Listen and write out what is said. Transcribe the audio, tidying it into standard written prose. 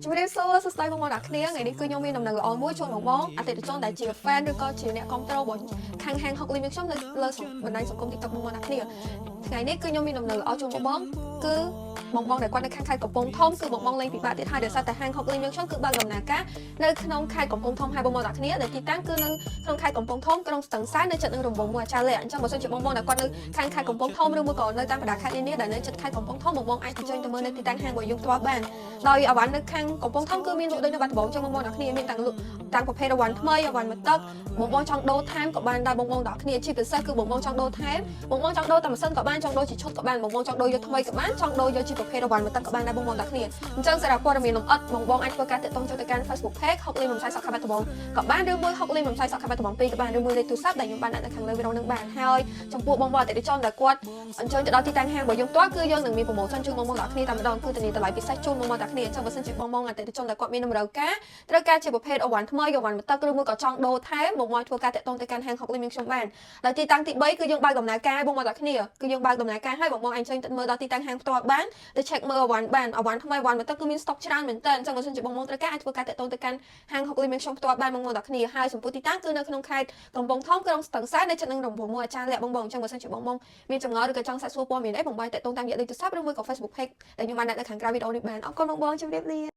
ជំរាបសួរសួស្តីបងប្អូនអ្នកគ្នាថ្ងៃនេះគឺខ្ញុំមានដំណឹងល្អមួយជូនបងអតិថិជនដែលជា fan ឬក៏ជាអ្នកគ្រប់គ្រងរបស់ខាងហាង Hockley ខ្ញុំនៅលើបណ្ដាញសង្គម TikTok បងប្អូនអ្នកគ្នាថ្ងៃនេះគឺខ្ញុំមានដំណឹងល្អជូនបងគឺបងដែលគាត់នៅខាងខេត្តកំពង់ធំគឺបងលេងពិបាកទៀតហើយដោយសារតែហាង Hockley ខ្ញុំគឺបើកដំណើរការនៅក្នុងខេត្តកំពង់ធំហើយបងអ្នកគ្នាដែលទីតាំងគឺនៅក្នុងខេត្តកំពង់ធំក្រុងស្ទឹងសែននៅជិតនឹងរង្វង់មួយអាចារ្យលៈអញ្ចឹងបើសិនជាបងដែលគាត់នៅខាងខេត្តកំពង់ធំឬមួយក៏នៅតាមបណ្ដាខេត្តនានាដែលនៅជិតខេត្តកំពង់ធំបងអាចទៅចុចទៅមើលនៅទីតាំងហាងរបស់យើងផ្ទាល់បានដោយអវ៉ាន់នៅខាងកំពង់ធំគឺមានលក់ដូចនៅបាត់ដំបងអញ្ចឹងបងអ្នកគ្នាមានទាំងប្រភេទអវ៉ាន់ថ្មីអវ៉ាន់មកទឹកបងចង់ដូរថែមក៏បានដែរបងអ្នកគ្នាជាពិសេសគឺបងចង់ដូរថែមបងចង់ដូរតែម៉ាស៊ីនក៏បានចង់ដូរជាឈុតក៏បានបងចង់ដូរយកថ្មីក៏បានចង់ដូរយកជាប្រភេទអវ៉ាន់មកទឹកក៏បានដែរបងអ្នកគ្នាអញ្ចឹងសារព័ត៌មានលម្អិតបងអាចធ្វើការទាក់ទងចូលទៅកាន់ Facebook Page Hockley រំសាយសក់ខេត្តបាត់ដំបងក៏បានឬមួយ Hockley រំសាយសក់ខេត្តបាត់ដំបង2ក៏បានឬមួយលេខទូរស័ព្ទដែលខ្ញុំបានដាក់នៅខាងលើវីដេអូនឹងបានហើយចំពោះបងអតិថិជនដែលគាត់អញ្ជើញទៅដល់ទីតាំងហាងរបស់យើងផ្ទាល់គឺយើងនឹងមាន promotion ជូនបងអ្នកគ្នាតែម្ដងគឺធានាតម្លៃពិសេសជូនបងអ្នកគ្នាអញ្ចឹងបើសិនជាបងអតិថិជនដែលគាត់មានតម្រូវការត្រូវការជាប្រភេទអវ៉ាន់ថ្មីអវ៉ាន់មកទឹកឬមួយក៏ចង់ដូរថែមបងមកធ្វើការតាក់ទងទៅកាន់ហាង Hockley ខ្ញុំបានដល់ទីតាំងទី3គឺយើងបើកដំណើរការបងអ្នកគ្នាគឺយើងបើកដំណើរការឲ្យបងអញ្ជើញទៅមើលដល់ទីតាំងហាងផ្ទាល់បានទៅ check មើលអវ៉ាន់បានអវ៉ាន់ថ្មីអវ៉ាន់មកទឹកគឺមាន stock ច្រើនមែនតើអញ្ចឹងបើសិនជាបងត្រូវការអាចធ្វើការតាក់ទងទៅកាន់ហាង Hockley ខ្ញុំផ្ទាល់បានបងអ្នកគ្នាហើយចំពោះទីតាំងគឺនៅក្នុងខេត្តកំពង់ធំក្រុងស្ទឹងសែននៅជិតនឹងរង្វង់មួយអាចារ្យលៈបងអញ្ចឹងបើសិនជាបងមានចម្ងល់ឬក៏ចង់សាកសួរព័ត៌មានអីបងបានតាក់ទងតាមរយៈលេខទូរស័ព្ទឬមួយក៏ Facebook Page ដែលខ្ញុំបានដាក់នៅខាងក្រៅវីដេអូនេះបានអរគុណបងជម្រាបលា